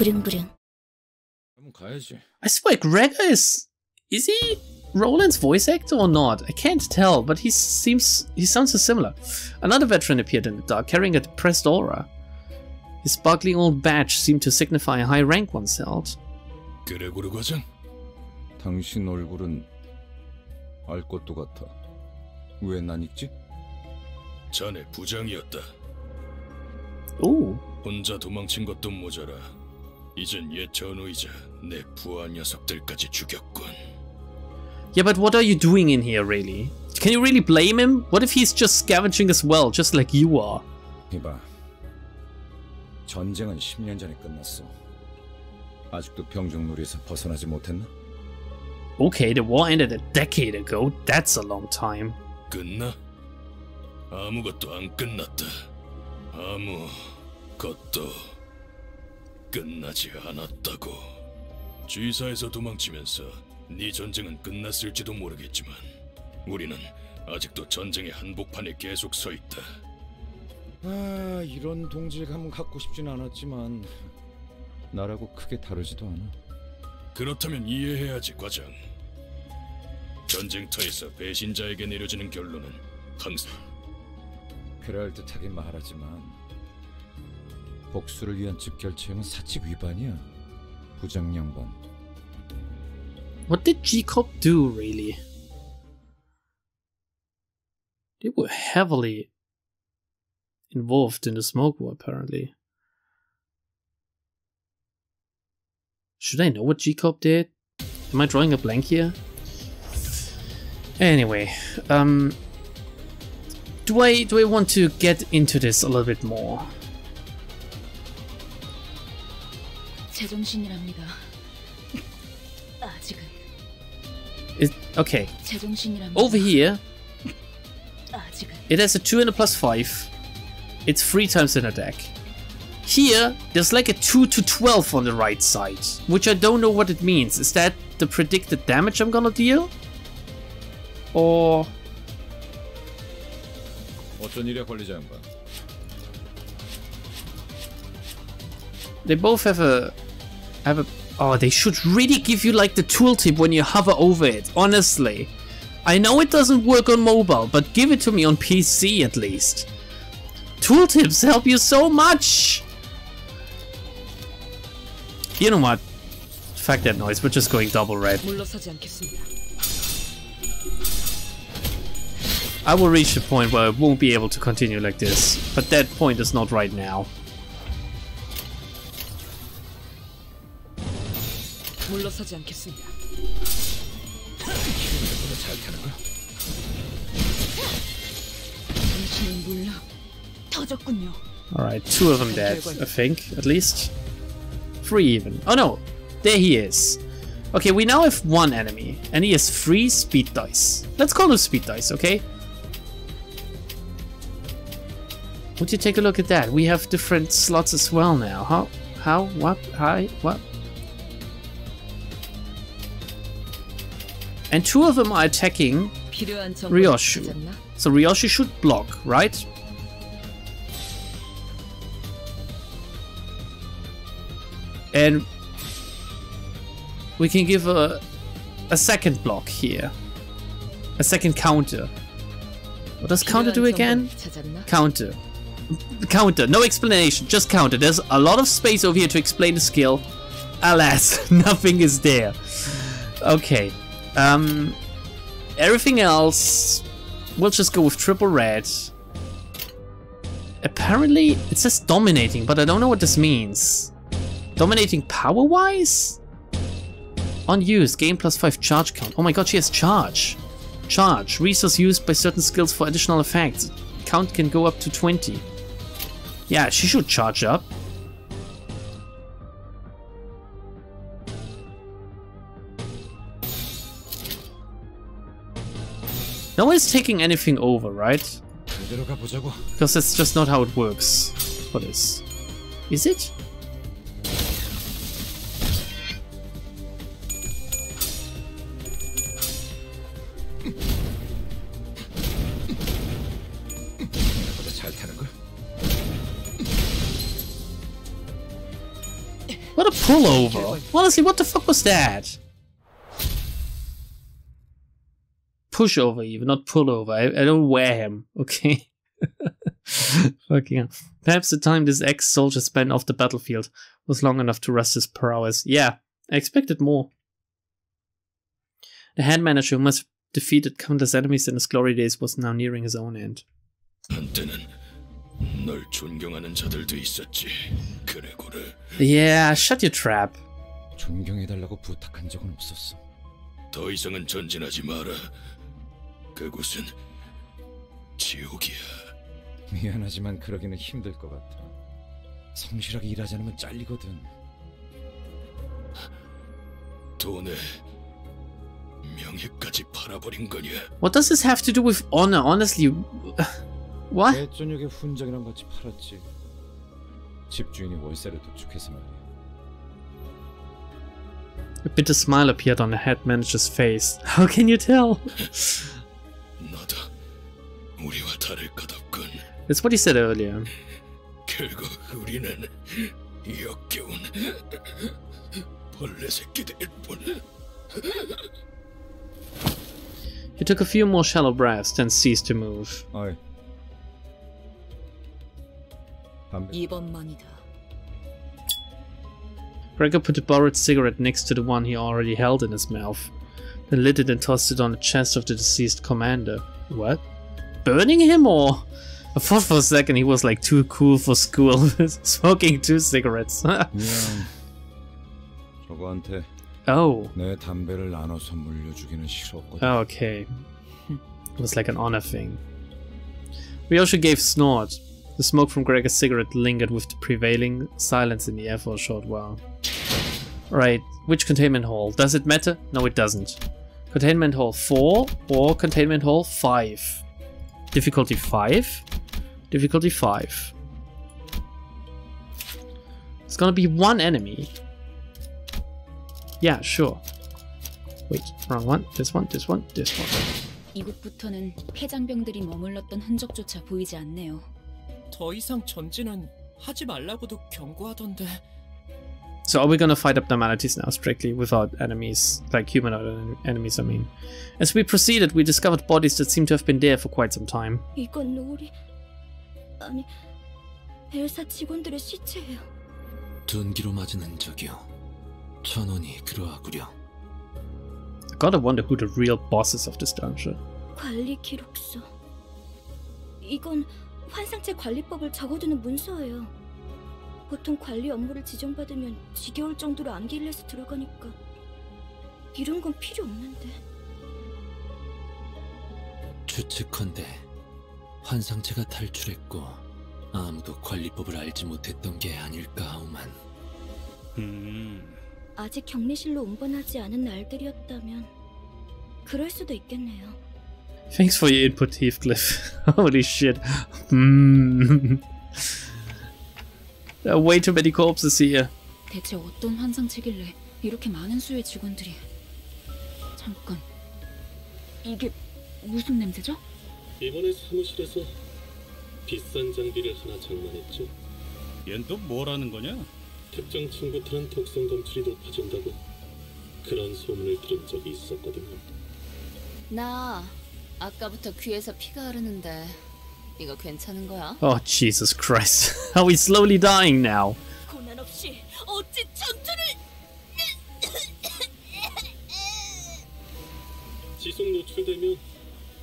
부릉부릉. I swear, Gregor is he Roland's voice actor or not? I can't tell, but he sounds so similar. Another veteran appeared in the dark, carrying a depressed aura. His sparkling old badge seemed to signify a high rank once held. 그레고르 과장? 당신 얼굴은 알 것도 같아. 왜 난 읽지? 자네 부장이었다. 오. 혼자 도망친 것도 모자라. 이젠 옛 전우이자 내 부하 녀석들까지 죽였군. Yeah, but what are you doing in here, really? Can you really blame him? What if he's just scavenging as well, just like you are? 이봐, 전쟁은 10년 전에 끝났어. 아직도 병정놀이에서 벗어나지 못했나? Okay, the war ended a decade ago. That's a long time. 끝나? 아무것도 안 끝났다. 아무것도 끝나지 않았다고. G사에서 도망치면서 네 전쟁은 끝났을지도 모르겠지만 우리는 아직도 전쟁의 한복판에 계속 서 있다. 아, 이런 동질감은 갖고 싶진 않았지만 나라고 크게 다르지도 않아. 그렇다면 이해해야지, 과장. 전쟁터에서 배신자에게 내려지는 결론은 항상 그럴듯하게 말하지만 복수를 위한 즉결체는 사칙 위반이야, 부장 양반. What did G-Cop do, really? They were heavily involved in the smoke war, apparently. Should I know what G-Cop did? Am I drawing a blank here? Anyway, do I want to get into this a little bit more? 제정신이랍니다. 아직은. Okay. Over here, it has a 2 and a +5. It's 3 times in a deck. Here, there's like a 2 to 12 on the right side, which I don't know what it means. Is that the predicted damage I'm gonna deal? Or... 어쩐 일이야, 관리자 양반? They both have a... Oh, they should really give you like the tooltip when you hover over it, honestly. I know it doesn't work on mobile, but give it to me on PC at least. Tooltips help you so much! You know what? Fuck that noise, we're just going double red. I will reach the point where I won't be able to continue like this, but that point is not right now. 물러서지 않겠습니다. 당신은 물러 터졌군요. Alright, 2 of them dead, I think, at least. 3 even. Oh no, there he is. Okay, we now have 1 enemy, and he has 3 speed dice. Let's call them speed dice, okay? Would you take a look at that? We have different slots as well now. How, what, what? And 2 of them are attacking Ryoshu. So Ryoshu should block, right? And we can give a second block here. A second counter. What does counter do again? Counter. Counter. No explanation, just counter. There's a lot of space over here to explain the skill. Alas, nothing is there. Okay. Everything else, we'll just go with triple red. Apparently, it says dominating, but I don't know what this means. Dominating power-wise? Unused, gain +5 charge count. Oh my god, she has charge. Charge, resource used by certain skills for additional effects. Count can go up to 20. Yeah, she should charge up. No one's taking anything over, right? Because that's just not how it works for this. Is it? What a pullover! Honestly, what the fuck was that? Pushover even, not pullover. I don't wear him, okay? Fucking hell. Perhaps the time this ex-soldier spent off the battlefield was long enough to rest his prowess. Yeah, I expected more. The hand manager who must have defeated countless enemies in his glory days was now nearing his own end. Yeah, shut your trap. 존경해달라고 부탁한 적은 없었어. 더 이상은 전진하지 마라. 그곳은 지옥이야. 미안하지만 그러기는 힘들 것 같아. 성실하게 일하지 않으면 잘리거든. 돈에 명예까지 팔아버린 거냐? What does this have to do with honor? Honestly, what? 내 저녁에 훈장이랑 같이 팔았지. 집주인이 월세를 도축해서 말이야. A bitter smile appeared on the head manager's face. How can you tell? 너도 우리와 다를 것 없군. That's what he said earlier. 결국 우리는 역겨운 벌레 새끼들일 뿐. He took a few more shallow breaths, then ceased to move. 어이. 이번만이다. Gregor put a borrowed cigarette next to the one he already held in his mouth, then lit it and tossed it on the chest of the deceased commander. What? Burning him, or? I thought for a second he was like too cool for school, smoking 2 cigarettes. 미안. 저거한테 Oh. 내 담배를 나눠서 물려주기는 싫었거든. Okay. It was like an honor thing. We also gave Snort. The smoke from Gregor's cigarette lingered with the prevailing silence in the air for a short while. Right, which containment hall? Does it matter? No, it doesn't. Containment hall 4 or containment hall 5? Difficulty 5? Difficulty 5. It's gonna be one enemy. Yeah, sure. Wait, wrong one. This one, this one, this one. 이곳부터는 폐장병들이 머물렀던 흔적조차 보이지 않네요. 더 이상 전진은 하지 말라고도 경고하던데. So are we gonna fight abnormalities now strictly without enemies, like humanoid enemies I mean. As we proceeded, we discovered bodies that seemed to have been there for quite some time. 이건 우리... 아니... 엘사 직원들의 시체예요. 둔기로 맞은 흔적이요. 천원이 그러하구려. I gotta wonder who the real bosses of this dungeon. 관리 기록서. 이건 환상체 관리법을 적어두는 문서예요. 보통 관리 업무를 지정받으면 지겨울 정도로 암기를 들어가니까 이런 건 필요 없는데. 추측컨대 환상체가 탈출했고 아무도 관리법을 알지 못했던 게 아닐까 하오만. 아직 격리실로 운반하지 않은 날들이었다면 그럴 수도 있겠네요. Thanks for your input, Heathcliff. Holy shit. There are way too many corpses here. 대체 어떤 환상체길래 이렇게 많은 수의 직원들이... 잠깐... 이게 무슨 냄새죠? 이번에 사무실에서 비싼 장비를 하나 장만했죠. 얜 또 뭐라는 거냐? 특정 친구들은 독성 검출이 높아진다고 그런 소문을 들은 적이 있었거든요. 나 아까부터 귀에서 피가 흐르는데 이거 괜찮은 거야? Oh, Jesus Christ. Are we slowly dying now? 고난 없이 어찌 전투를... 지속 노출되면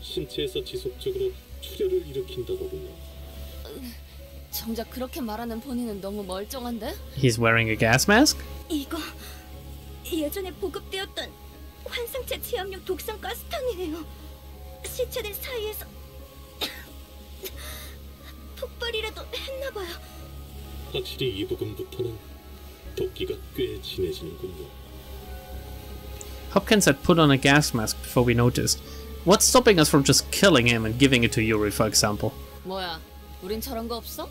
신체에서 지속적으로 출혈을 일으킨다더군요. 정작 그렇게 말하는 본인은 너무 멀쩡한데? He's wearing a gas mask? 이거... 예전에 보급되었던 환상체 제압용 독성 가스탄이에요. 시체들 사이에서 폭발이라도 했나봐요. 확실히 이 부분부터는 도끼가 꽤 진해지는군요. Hopkins had put on a gas mask before we noticed. What's stopping us from just killing him and giving it to Yuri, for example? 뭐야, 우린 저런 거 없어?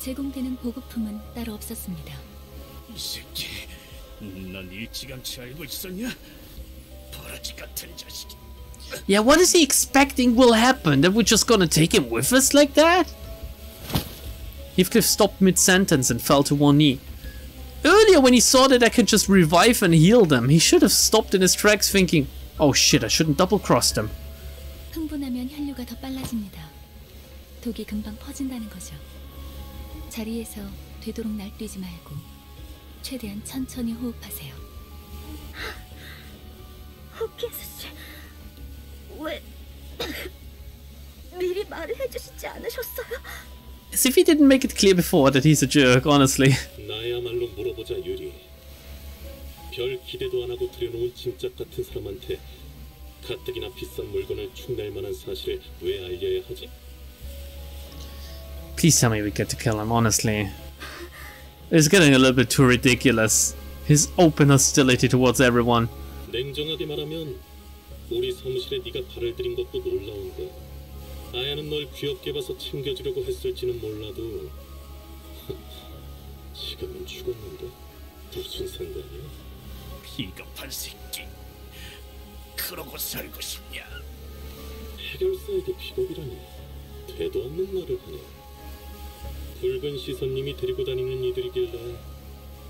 제공되는 보급품은 따로 없었습니다. 이 새끼, 넌 일찌감치 알고 있었냐? 버러지 같은 자식. Yeah, what is he expecting will happen? That we're just gonna take him with us like that? Heathcliff stopped mid-sentence and fell to one knee. Earlier when he saw that I could just revive and heal them, he should have stopped in his tracks thinking, oh shit, I shouldn't double-cross them. 흥분하면 혈류가 더 빨라집니다. 독이 금방 퍼진다는 거죠. 자리에서 되도록 날뛰지 말고 최대한 천천히 호흡하세요. 호키스 씨, 왜 미리 말을 해주시지 않으셨어요? As if he didn't make it clear before that he's a jerk, honestly. 나야말로 물어보자 유리. 별 기대도 안 하고 들여놓은 짐짝 같은 사람한테 가뜩이나 비싼 물건을 축낼 만한 사실을 왜 알려야 하지? Please tell me we get to kill him, honestly. It's getting a little bit too ridiculous. His open hostility towards everyone. 냉정하게 말하면 우리 사무실에 네가 발을 들인 것도 놀라운데 아야는 널 귀엽게 봐서 챙겨주려고 했을지는 몰라도 지금은 죽었는데 무슨 상관이야? 비겁한 새끼. 그러고 살고 싶냐? 해결사에게 비겁이라니 되도 않는 말을 하네. 붉은 시선님이 데리고 다니는 이들이길래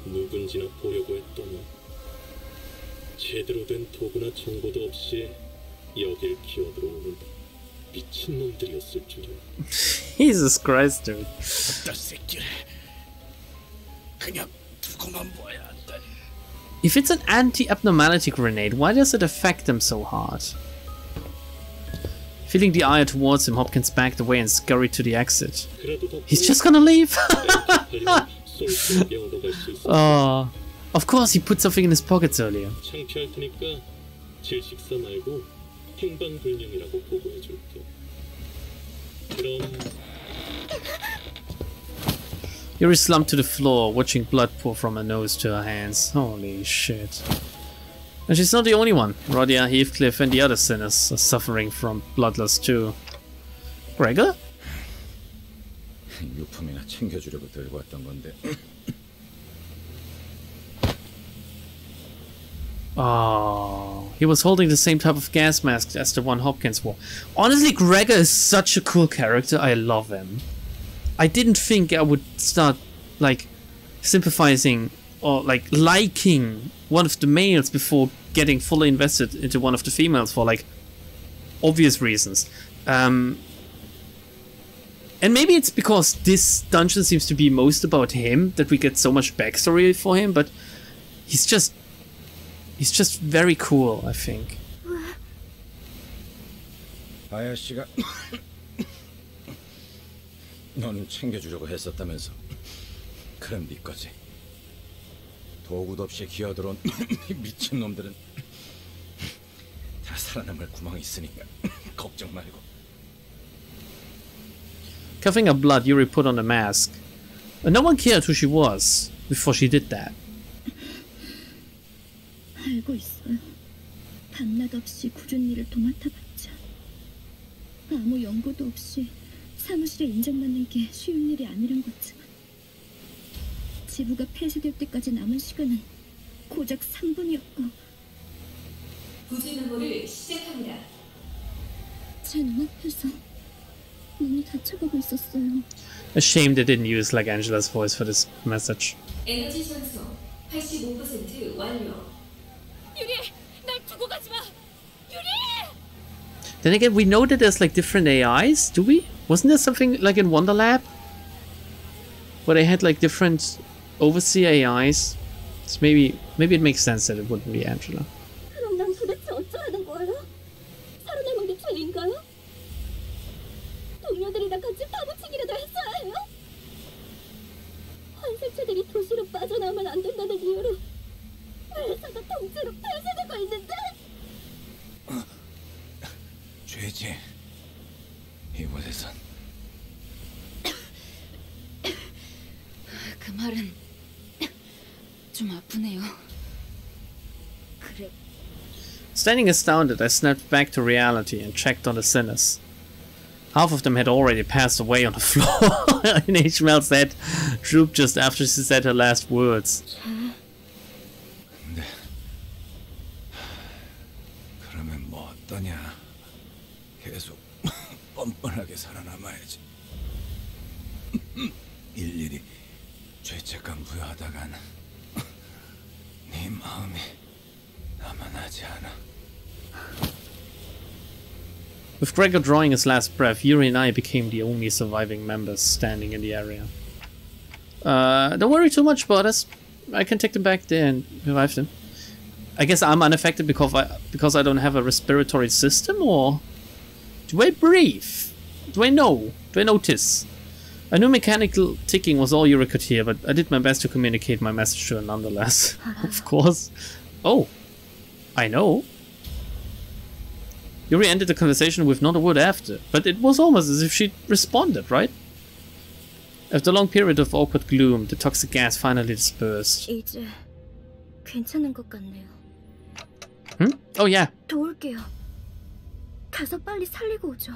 누군지나 보려고 했더니 제대로 된 도구나 정보도 없이 여길 기어들어오는 미친놈들이었을 줄이야. Jesus Christ, dude. 어떤 새끼를 그냥 두고만 봐야 한다니. If it's an anti-abnormality grenade, why does it affect them so hard? Feeling the ire towards him, Hopkins backed away and scurried to the exit. He's just gonna leave? Oh, of course he put something in his pockets earlier. 창피할 테니까 질식사 말고 행방불명이라고 보고해줄게. 그럼 Yuri slumped to the floor, watching blood pour from her nose to her hands. Holy shit. And she's not the only one. Rodia, Heathcliff and the other sinners are suffering from bloodlust too. Gregor? 유품이나 챙겨주려고 들고 왔던 건데. Oh, he was holding the same type of gas mask as the one Hopkins wore. Honestly, Gregor is such a cool character. I love him. I didn't think I would start, like, sympathizing or, like, liking one of the males before getting fully invested into one of the females for, like, obvious reasons. And maybe it's because this dungeon seems to be most about him that we get so much backstory for him, but he's just very cool, I think. 아야씨가 넌 챙겨주려고 했었다면서. 그럼 네 거지. 도구도 없이 기어들어온 미친놈들은 다 살아남을 구멍이 있으니까 걱정 말고. Coughing up blood, Yuri put on the mask. No one cared who she was before she did that. 알고 있어요. 밤낮 없이 굳은 일을 도맡아봤자 아무 연고도 없이 사무실에 인정받는 게 쉬운 일이 아니란 거지만 지부가 폐쇄될 때까지 남은 시간은 고작 3분이었고 부지 메모를 시작합니다. 제 눈앞에서 눈이 다쳐가고 있었어요. A shame they didn't use like Angela's voice for this message. 에너지 전송 85% 완료. 유리, 날 두고 가지 마. 유리! Then again, we know that there's like different AIs, do we? Wasn't there something like in Wonder Lab? Where they had like different overseer AIs? So maybe it makes sense that it wouldn't be Angela. 그럼 난 도대체 어쩌라는 거예요? 살아남은 게 죄인가요? 동료들이랑 같이 파묻히기라도 했어야 해요? 환생체들이 도시로 빠져나오면 안 된다는 이유로 회사가 통째로 폐쇄되고 있는데? 죄지. 이곳에선. 그 말은 좀 아프네요. 그래. Standing astounded, I snapped back to reality and checked on the sinners. Half of them had already passed away on the floor, and Ishmael's head drooped just after she said her last words. 근데 그러면 뭐 어떠냐? 계속 뻔뻔하게 살아남아야지. 일일이 죄책감 부여하다간 네 마음이 남아나지 않아. With Gregor drawing his last breath, Yuri and I became the only surviving members standing in the area. Don't worry too much about us. I can take them back there and revive them. I guess I'm unaffected because I don't have a respiratory system, or do I breathe? Do I know? Do I notice? I knew mechanical ticking was all Yuri could hear, but I did my best to communicate my message to her nonetheless. Of course. Oh, I know. Yuri ended the conversation with not a word after, but it was almost as if she responded, right? After a long period of awkward gloom, the toxic gas finally dispersed. 이제 괜찮은 것 같네요. Oh yeah. 도울게요. 가서 빨리 살리고 오죠.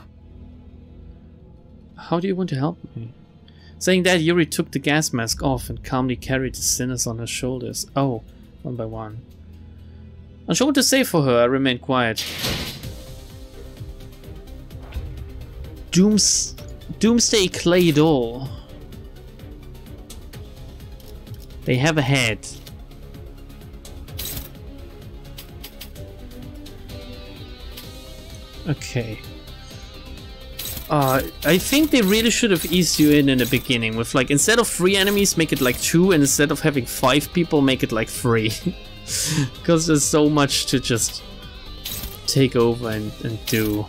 How do you want to help me? Saying that, Yuri took the gas mask off and calmly carried the sinners on her shoulders. Oh, one by one. Unsure what to say for her, I remained quiet. Doomsday clay doll. They have a head. Okay. I think they really should have eased you in the beginning with, like, instead of 3 enemies, make it like 2, and instead of having 5 people, make it like 3. Because there's so much to just take over and do.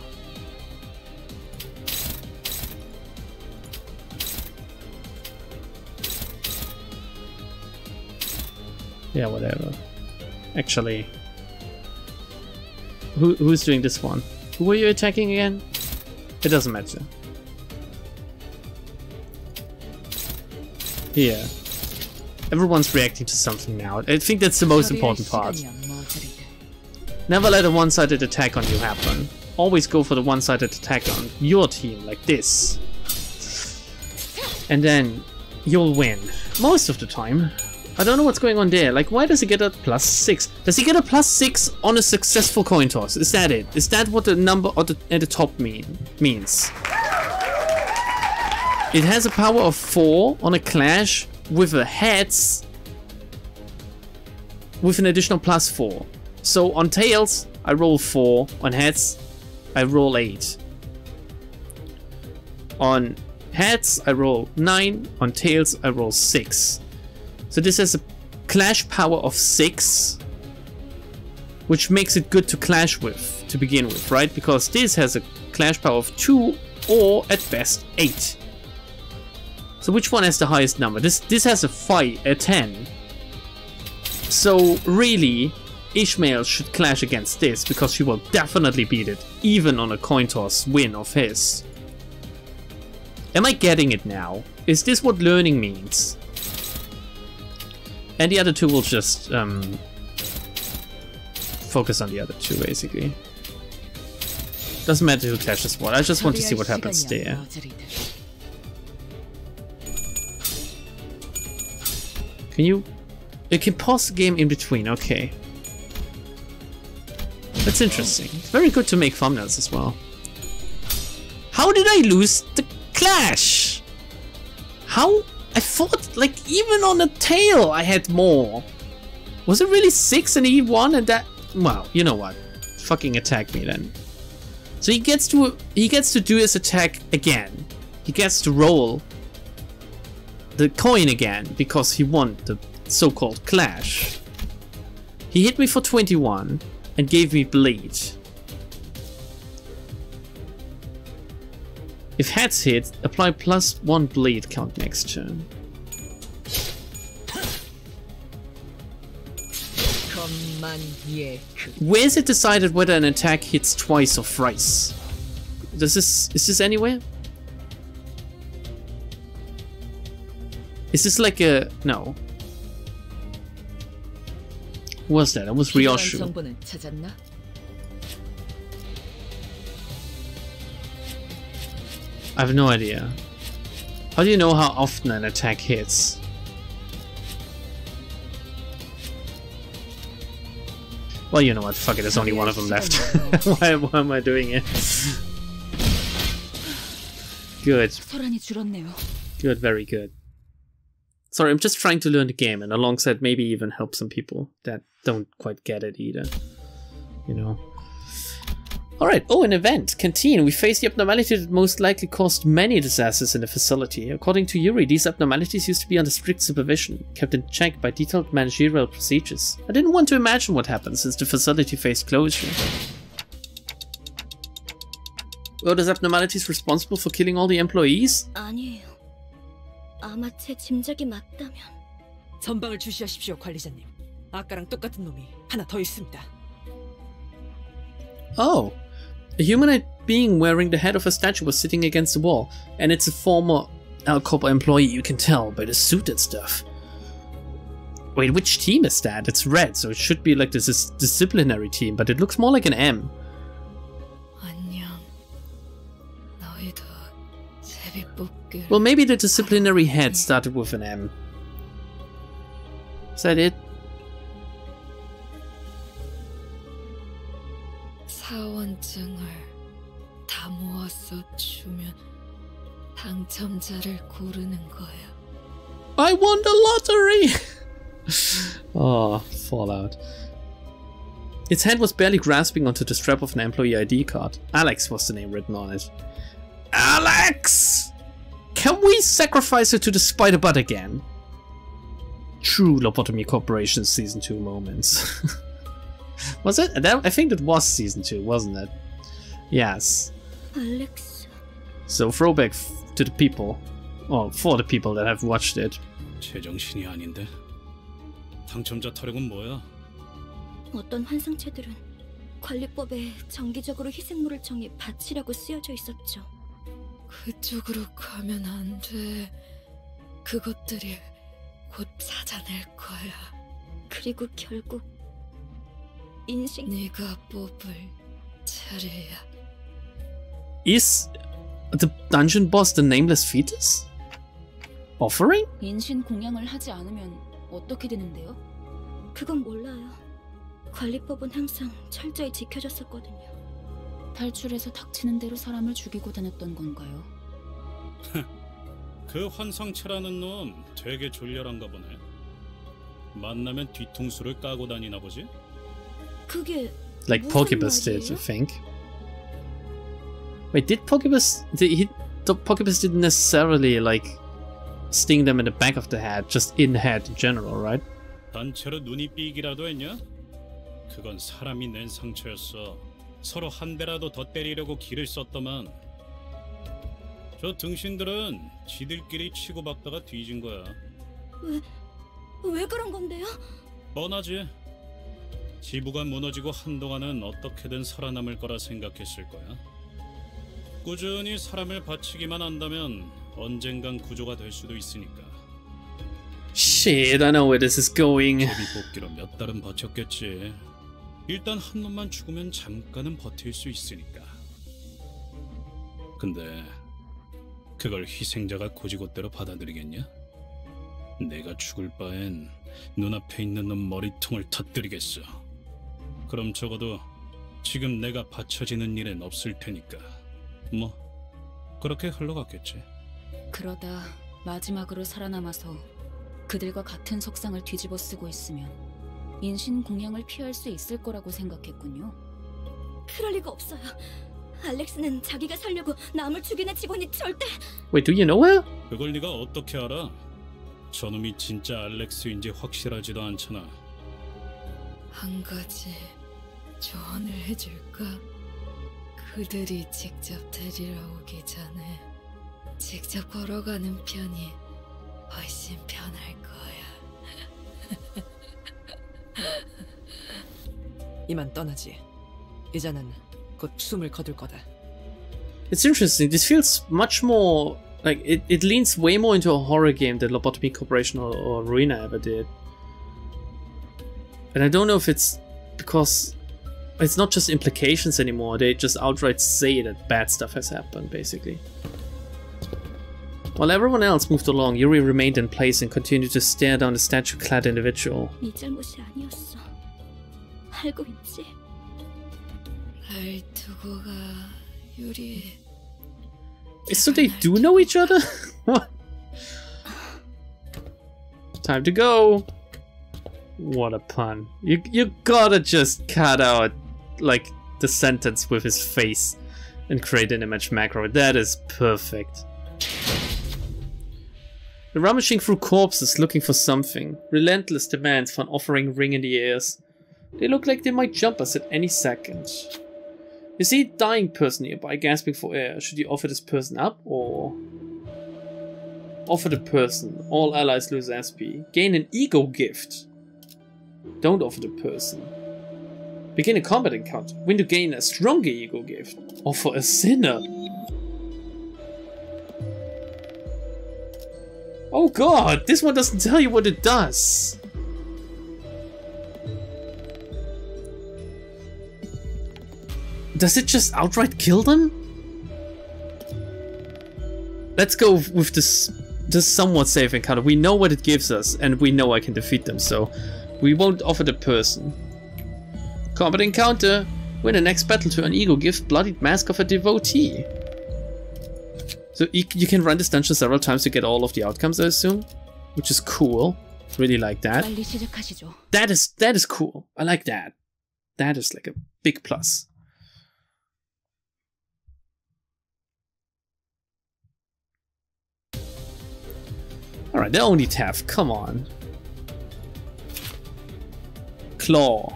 Yeah, whatever. Actually, who's doing this one? Who were you attacking again? It doesn't matter. Here. Everyone's reacting to something now. I think that's the most important part. Never let a one-sided attack on you happen. Always go for the one-sided attack on your team, like this. And then you'll win. Most of the time. I don't know what's going on there. Like, why does he get a +6? Does he get a +6 on a successful coin toss? Is that it? Is that what the number at the top means? It has a power of 4 on a clash with a heads with an additional +4. So on tails, I roll 4. On heads, I roll 8. On heads, I roll 9. On tails, I roll 6. So this has a clash power of 6, which makes it good to clash with to begin with, right? Because this has a clash power of 2 or at best 8. So which one has the highest number? This has a 10. So really, Ishmael should clash against this because he will definitely beat it, even on a coin toss win of his. Am I getting it now? Is this what learning means? And the other two will just focus on the other two, basically. Doesn't matter who clashes what, I just want to see what happens there. Can you can pause the game in between, okay. That's interesting. It's very good to make thumbnails as well. How did I lose the clash? How? I thought, like, even on the tail I had more. Was it really 6 and he won and that? Well, you know what? Fucking attack me then. So he gets to do his attack again. He gets to roll the coin again because he won the so-called clash. He hit me for 21 and gave me bleed. If heads hit, apply +1 bleed count next turn. Where is it decided whether an attack hits twice or thrice? Is this anywhere? Is this like a... no. Who was that? That was Ryoshu. I have no idea. How do you know how often an attack hits? Well, you know what, fuck it, there's only one of them left. Why am I doing it? Good. Good, very good. Sorry, I'm just trying to learn the game, and alongside maybe even help some people that don't quite get it either. You know. Alright, oh, an event. Canteen. We face the abnormality that most likely caused many disasters in the facility. According to Yuri, these abnormalities used to be under strict supervision, kept in check by detailed managerial procedures. I didn't want to imagine what happened since the facility faced closure. Were those abnormalities responsible for killing all the employees? 아니에요. 아마 제 짐작이 맞다면. 전방을 주시하십시오, 관리자님. 아까랑 똑같은 놈이 하나 더 있습니다. Oh. A humanoid being wearing the head of a statue was sitting against the wall, and it's a former Al-Cobra employee, you can tell by the suit and stuff. Wait, which team is that? It's red, so it should be like this disciplinary team, but it looks more like an M. Well, maybe the disciplinary head started with an M. Is that it? 사원증을 다 모아서 주면 당첨자를 고르는 거야. I won the lottery! Oh, Fallout. Its head was barely grasping onto the strap of an employee ID card. Alex was the name written on it. Alex! Can we sacrifice her to the spider butt again? True Lobotomy Corporation Season 2 moments. Was it? I think that was Season 2, wasn't it? Yes. Alex. So throwback to the people. Or for the people that have watched it. 제정신이 아닌데. 당첨자 타령은 뭐야? 어떤 환상체들은 관리법에 정기적으로 희생물을 정해 바치라고 쓰여져 있었죠. 그쪽으로 가면 안 돼. 그것들이 곧 찾아낼 거야. 그리고 결국 인식. 네가 뽑을 차례야. Is the dungeon boss the nameless fetus? Offering? 인신 공양을 하지 않으면 어떻게 되는데요? 그건 몰라요. 관리법은 항상 철저히 지켜졌었거든요. 탈출해서 닥치는 대로 사람을 죽이고 다녔던 건가요? 그 환상체라는 놈 되게 졸렬한가 보네. 만나면 뒤통수를 까고 다니나 보지? 그게 Like Pokebus did, I think. Wait, did Pokebus... Pokebus didn't necessarily, like, sting them in the back of the head, just in the head in general, right? 단체로 눈이 삐기라도 했냐? 그건 사람이 낸 상처였어. 서로 한 대라도 더 때리려고 기를 썼더만. 저 등신들은 지들끼리 치고받다가 뒤진 거야. 왜 그런 건데요? 뻔하지. 지부가 무너지고 한동안은 어떻게든 살아남을 거라 생각했을 거야. 꾸준히 사람을 바치기만 한다면 언젠간 구조가 될 수도 있으니까. Shit, I know where this is going. 제비뽑기로 몇 달은 버텼겠지. 일단 한 놈만 죽으면 잠깐은 버틸 수 있으니까. 근데 그걸 희생자가 고지고대로 받아들이겠냐? 내가 죽을 바엔 눈앞에 있는 놈 머리통을 터뜨리겠어. 그럼 적어도 지금 내가 바쳐지는 일은 없을 테니까. 뭐 그렇게 흘러갔겠지. 그러다 마지막으로 살아남아서 그들과 같은 석상을 뒤집어 쓰고 있으면 인신 공양을 피할 수 있을 거라고 생각했군요. 그럴 리가 없어요. 알렉스는 자기가 살려고 남을 죽이는 직원이 절대... Wait, do you know her? 그걸 네가 어떻게 알아? 저놈이 진짜 알렉스인지 확실하지도 않잖아. 한 가지 조언을 해줄까? 그들이 직접 데리러 오기 전에 직접 걸어가는 편이 훨씬 편할 거야. 이만 떠나지. 이제는 곧 숨을 거둘 거다. It's interesting. This feels much more like it leans way more into a horror game than Lobotomy Corporation or Ruina ever did. And I don't know if it's because it's not just implications anymore. They just outright say that bad stuff has happened, basically. While everyone else moved along, Yuri remained in place and continued to stare down the statue-clad individual. 네 잘못이 아니었어. 알고 있지? 날 두고 가, 유리. So they do know each other? What? Time to go. What a pun. You gotta just cut out like the sentence with his face and create an image macro. That is perfect. They're rummaging through corpses looking for something. Relentless demands for an offering ring in the ears. They look like they might jump us at any second. You see a dying person nearby gasping for air. Should you offer this person up or... Offer the person. All allies lose SP. Gain an ego gift. Don't offer the person. Begin a combat encounter. Win to gain a stronger ego gift. Offer a sinner. Oh god, this one doesn't tell you what it does. Does it just outright kill them? Let's go with this somewhat safe encounter. We know what it gives us and we know I can defeat them, so we won't offer the person. Combat encounter. Win the next battle to an ego gift, Bloodied Mask of a Devotee. So you can run this dungeon several times to get all of the outcomes, I assume, which is cool. Really like that. That is cool. I like that. That is like a big plus. All right, they only have. Come on. Claw.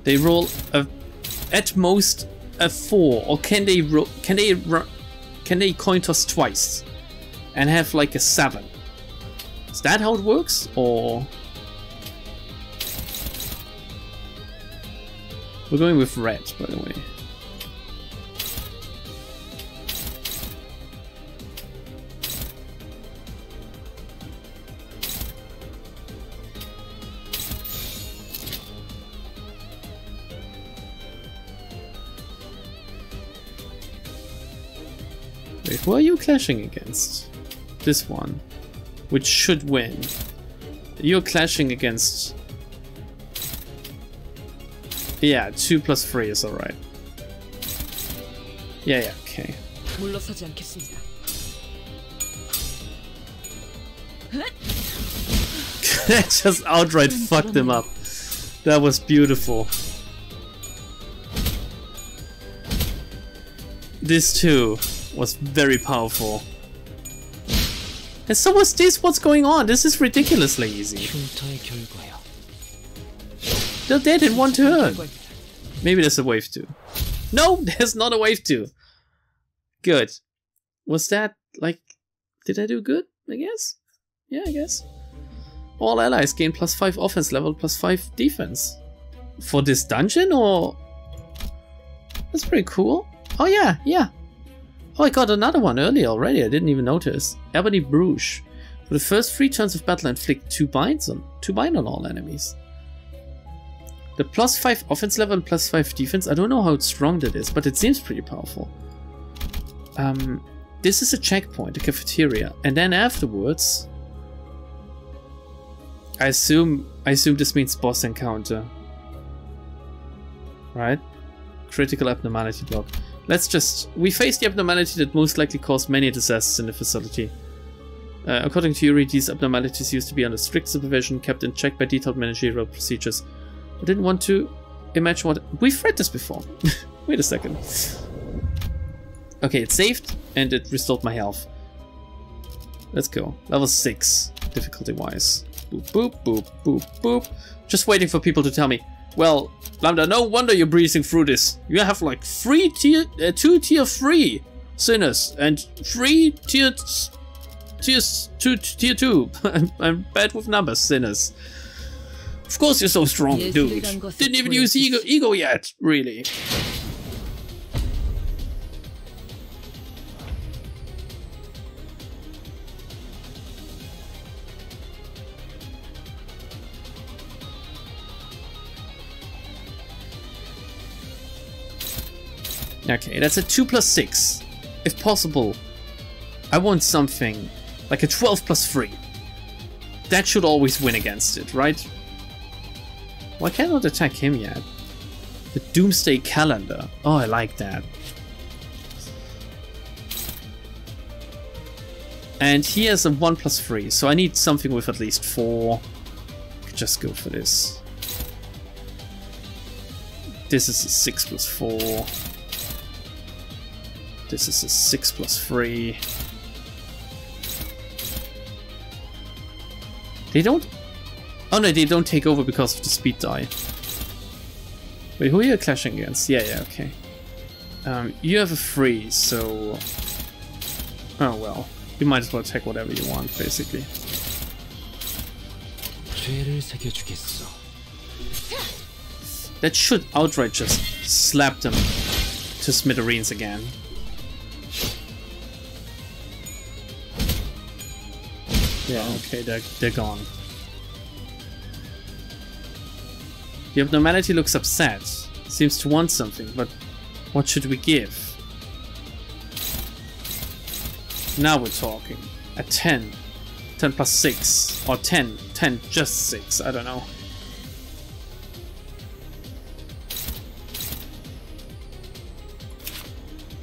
They roll at most a 4, or can they coin toss twice and have like a 7? Is that how it works, or we're going with red, by the way. Wait, who are you clashing against? This one, which should win. You're clashing against... Yeah, 2 plus 3 is alright. Yeah, okay. That just outright fucked him up. That was beautiful. This too was very powerful. And so was this. What's going on? This is ridiculously easy. They're dead in one turn. Maybe there's a wave 2. No, there's not a wave 2. Good. Was that like... Did I do good? I guess. Yeah, I guess. All allies gain +5 offense level, +5 defense. For this dungeon, or... That's pretty cool. Oh yeah, yeah. Oh, I got another one earlier already. I didn't even notice. Ebony Bruges. For the first 3 turns of battle, inflict 2 bind on all enemies. The +5 offense level and +5 defense. I don't know how strong that is, but it seems pretty powerful. This is a checkpoint, a cafeteria, and then afterwards, I assume this means boss encounter, right? Critical abnormality block. Let's just... We face the abnormality that most likely caused many disasters in the facility. According to Yuri, these abnormalities used to be under strict supervision, kept in check by detailed managerial procedures. I didn't want to imagine what... We've read this before. Wait a second. Okay, it saved, and it restored my health. Let's go. Level 6, difficulty-wise. Boop, boop, boop, boop, boop. Just waiting for people to tell me, well, Lambda, no wonder you're breezing through this. You have like 2 tier 3 sinners and 3 tier 2. I'm bad with numbers, sinners. Of course you're so strong, dude. Didn't even use ego yet, really. Okay, that's a 2 plus 6. If possible, I want something like a 12 plus 3. That should always win against it, right? Well, I cannot attack him yet. The Doomsday Calendar. Oh, I like that. And he has a 1+3, so I need something with at least 4. Could just go for this. This is a 6+4. This is a 6+3. They don't... Oh no, they don't take over because of the speed die. Wait, who are you clashing against? Yeah, okay. You have a 3, so... Oh well. You might as well take whatever you want, basically. That should outright just slap them to smithereens again. Yeah, okay, they're gone. The abnormality looks upset. Seems to want something, but what should we give? Now we're talking. A 10. 10 plus 6. Or 10. 10 just 6. I don't know.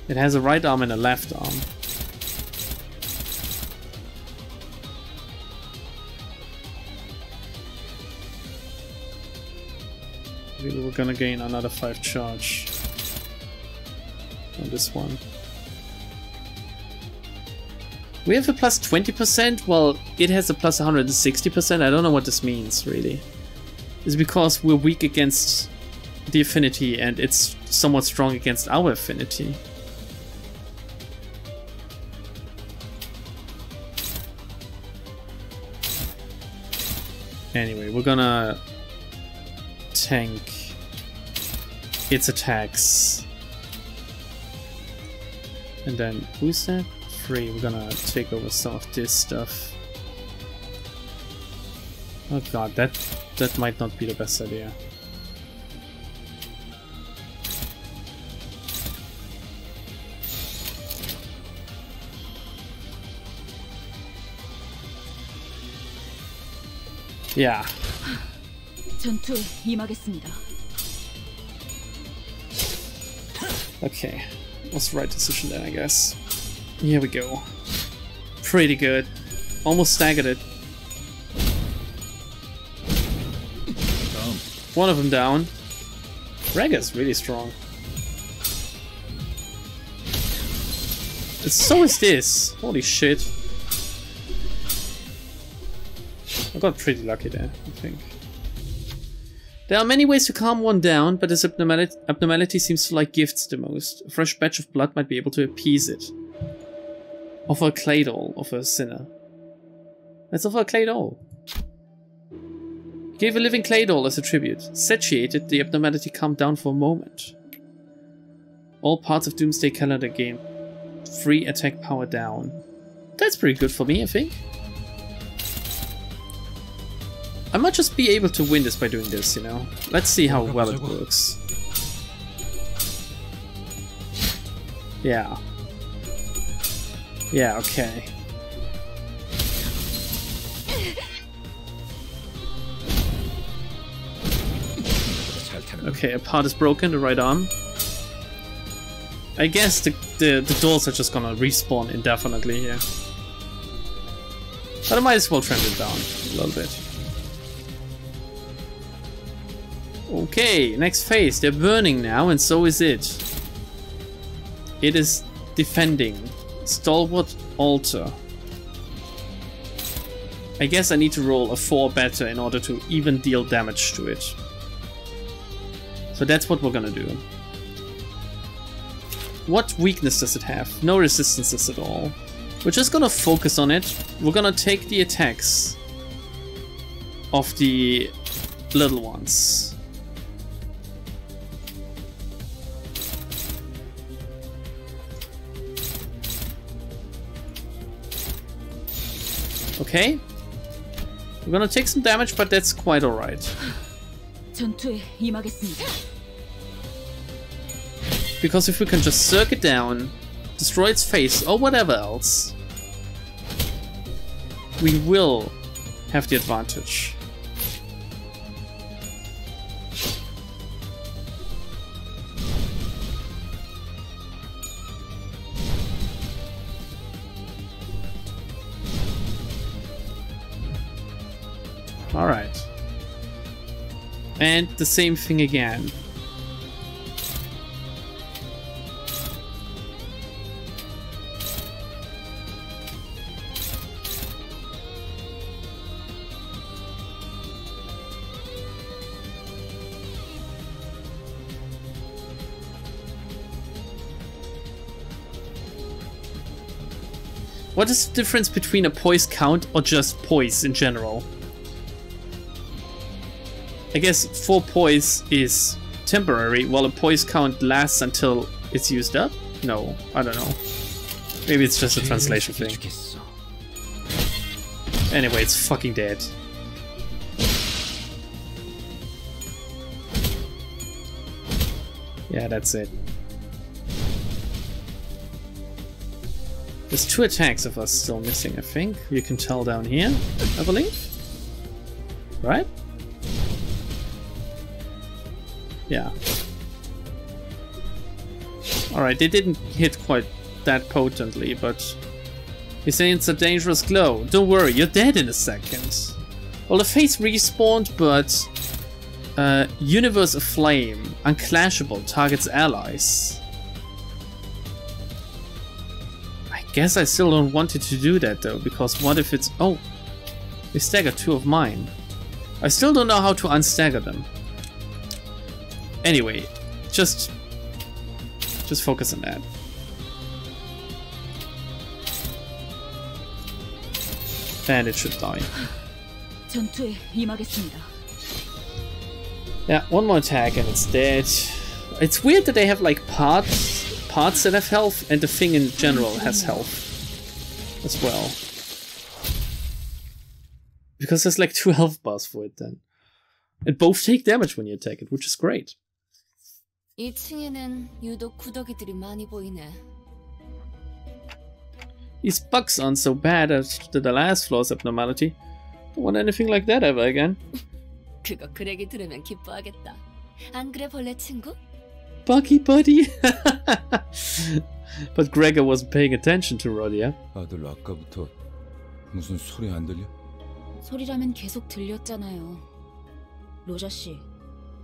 It has a right arm and a left arm. Maybe we're gonna gain another 5 charge on this one. We have a plus 20%? Well, it has a plus 160%. I don't know what this means, really. It's because we're weak against the affinity and it's somewhat strong against our affinity. Anyway, we're gonna tank its attacks. And then, who's that? 3. We're gonna take over some of this stuff. Oh god, that might not be the best idea. Yeah. 전투에 임하겠습니다. Okay, was the right decision then, I guess. Here we go. Pretty good. Almost staggered it. One of them down. Raga's really strong. So is this. Holy shit. I got pretty lucky there, I think. There are many ways to calm one down, but this abnormality seems to like gifts the most. A fresh batch of blood might be able to appease it. Offer a clay doll of a sinner. Let's offer a clay doll. Give a living clay doll as a tribute. Satiated, the abnormality calmed down for a moment. All parts of Doomsday Calendar gain free attack power down. That's pretty good for me, I think. I might just be able to win this by doing this, you know. Let's see how well it works. Yeah. Yeah, okay. Okay, a part is broken, the right arm. I guess the dolls are just gonna respawn indefinitely here. But I might as well trim it down a little bit. Okay, next phase. They're burning now, and so is it. It is defending. Stalwart altar. I guess I need to roll a 4 better in order to even deal damage to it. So that's what we're gonna do. What weakness does it have? No resistances at all. We're just gonna focus on it. We're gonna take the attacks of the little ones. Okay, we're gonna take some damage, but that's quite alright. Because if we can just circuit down, destroy its face, or whatever else, we will have the advantage. Alright. And the same thing again. What is the difference between a poise count or just poise in general? I guess 4 poise is temporary, while a poise count lasts until it's used up? No, I don't know. Maybe it's just a translation thing. Anyway, it's fucking dead. Yeah, that's it. There's 2 attacks of us still missing, I think. You can tell down here, I believe. Right? Yeah. Alright, they didn't hit quite that potently, but... He's saying it's a dangerous glow. Don't worry, you're dead in a second. Well, the face respawned, but... Universe Aflame. Unclashable. Targets allies. Guess I still don't want it to do that though, because what if it's... Oh! They staggered 2 of mine. I still don't know how to unstagger them. Anyway, just focus on that. And it should die. Yeah, 1 more attack and it's dead. It's weird that they have like parts that have health, and the thing in general has health as well. Because there's like 2 health bars for it then. And both take damage when you attack it, which is great. 2층에는 유독 구더기들이 많이 보이네. These bugs aren't so bad as the last floor's abnormality. Don't want anything like that ever again. 그거 그렉이 들으면 기뻐하겠다. 안 그래 벌레 친구? Buggy buddy. But Gregor wasn't paying attention to Rodia. 아들 아까부터 무슨 소리 안 들려? 소리라면 계속 들렸잖아요. 로자 씨,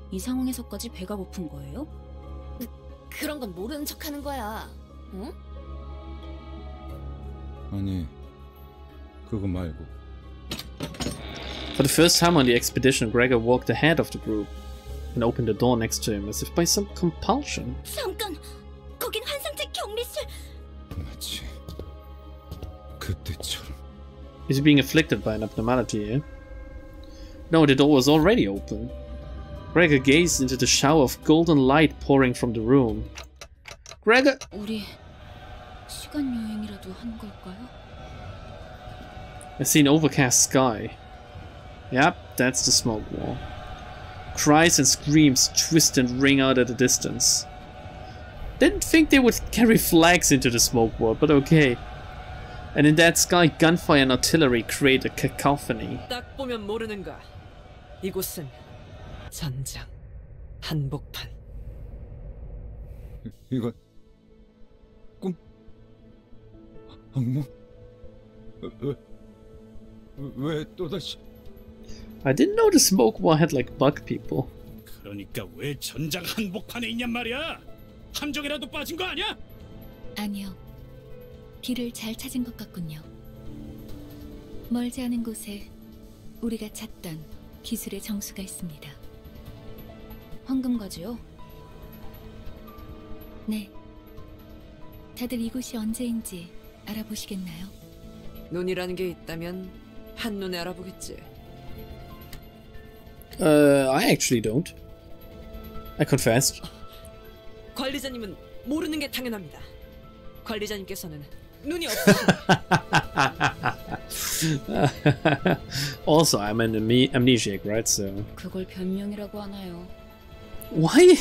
이 상황에서까지 배가 고픈 거예요? 그런 건 모르는 척하는 거야. 응? 아니, 그거 말고. For the first time on the expedition, Gregor walked ahead of the group and opened the door next to him as if by some compulsion. 잠깐, 거긴 환상체 격리실. 마치 그때처럼. Is he being afflicted by an abnormality here? No, the door was already open. Gregor gazed into the shower of golden light pouring from the room. Gregor! 우리 시간 여행이라도 한 걸까요? I see an overcast sky. Yep, that's the smoke wall. Cries and screams twist and ring out at a distance. Didn't think they would carry flags into the smoke wall, but okay. And in that sky, gunfire and artillery create a cacophony. 딱 보면 모르는가? 이곳은 전장, 한복판. 이건 꿈? 악몽? 왜 또다시? I didn't know the smoke wall had like bug people. 그러니까 왜 전장 한복판에 있냔 말이야? 함정이라도 빠진 거 아니야? 아니요. 길을 잘 찾은 것 같군요. 멀지 않은 곳에 우리가 찾던 기술의 정수가 있습니다. 황금가지요? 네. 다들 이곳이 언제인지 알아보시겠나요? 눈이라는 게 있다면 한눈에 알아보겠지. I actually don't. I confessed. 관리자님은 모르는 게 당연합니다. 관리자님께서는 눈이 없어. Also, I'm an amnesiac, right? So. 그걸 변명이라고 하나요? Why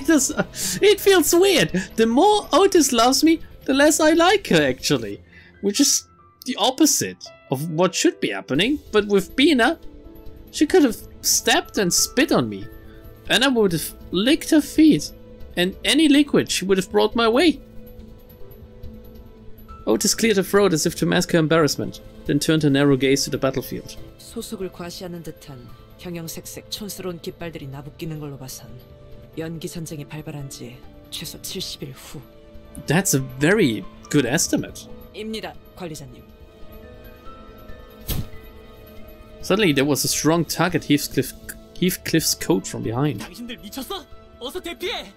does it feels weird? The more Otis loves me, the less I like her, actually, which is the opposite of what should be happening. But with Bina, she could have stabbed and spit on me, and I would have licked her feet, and any liquid she would have brought my way. Otis cleared her throat as if to mask her embarrassment, then turned her narrow gaze to the battlefield. 소속을 과시하는 듯한 형형색색 촌스러운 깃발들이 나부끼는 걸로 봐선 연기 전쟁이 발발한 지 최소 70일 후. That's a very good estimate. 입니다, 관리자님. Suddenly there was a strong tug at Heathcliff's coat from behind. 당신들 미쳤어? 어서 대피해!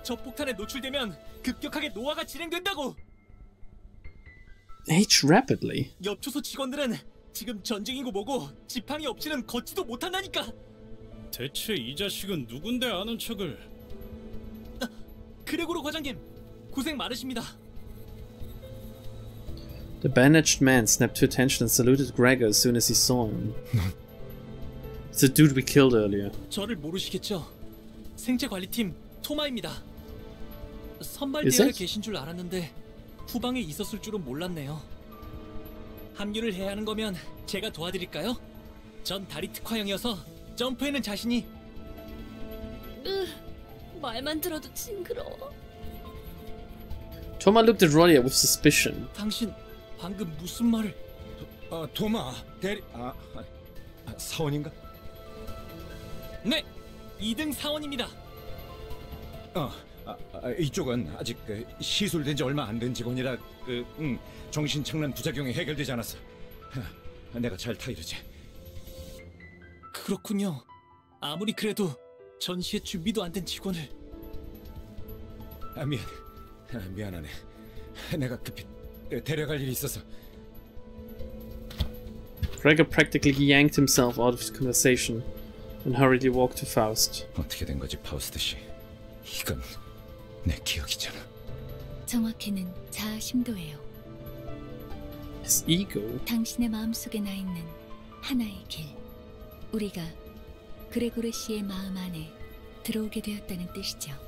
저 폭탄에 노출되면 급격하게 노화가 진행된다고! Age rapidly. 엽초소 직원들은 지금 전쟁이고 뭐고 지팡이 없이는 걷지도 못한다니까! 대체 이 자식은 누군데 아는 척을... 그레고로 과장님, 고생 많으십니다. The bandaged man snapped to attention and saluted Gregor as soon as he saw him. It's the dude we killed earlier. 저를 모르시겠죠? 생체관리팀 토마입니다. 선발대회에 계신 줄 알았는데 후방에 있었을 줄은 몰랐네요. 합류를 해야 하는 거면 제가 도와드릴까요? 전 다리 특화형이어서 점프에는 자신이... 말만 들어도 징그러워. Toma looked at Rodia with suspicion. 당신 방금 무슨 말을... 도마 대리... 사원인가? 네! 2등 사원입니다. 이쪽은 아직 시술된 지 얼마 안 된 직원이라 정신착란 부작용이 해결되지 않았어. 내가 잘 타이르지. 그렇군요. 아무리 그래도 전시회 준비도 안 된 직원을... 미안하네. 내가 급히 데려갈 일이 있어서. Gregor practically yanked himself out of the conversation and hurriedly walked to Faust. 어떻게 된 거지, 파우스트 씨? 이건 내 기억이잖아. 정확히는 자아 심도예요. His ego? 당신의 마음속에 나 있는 하나의 길. 우리가 그레고르 씨의 마음 안에 들어오게 되었다는 뜻이죠.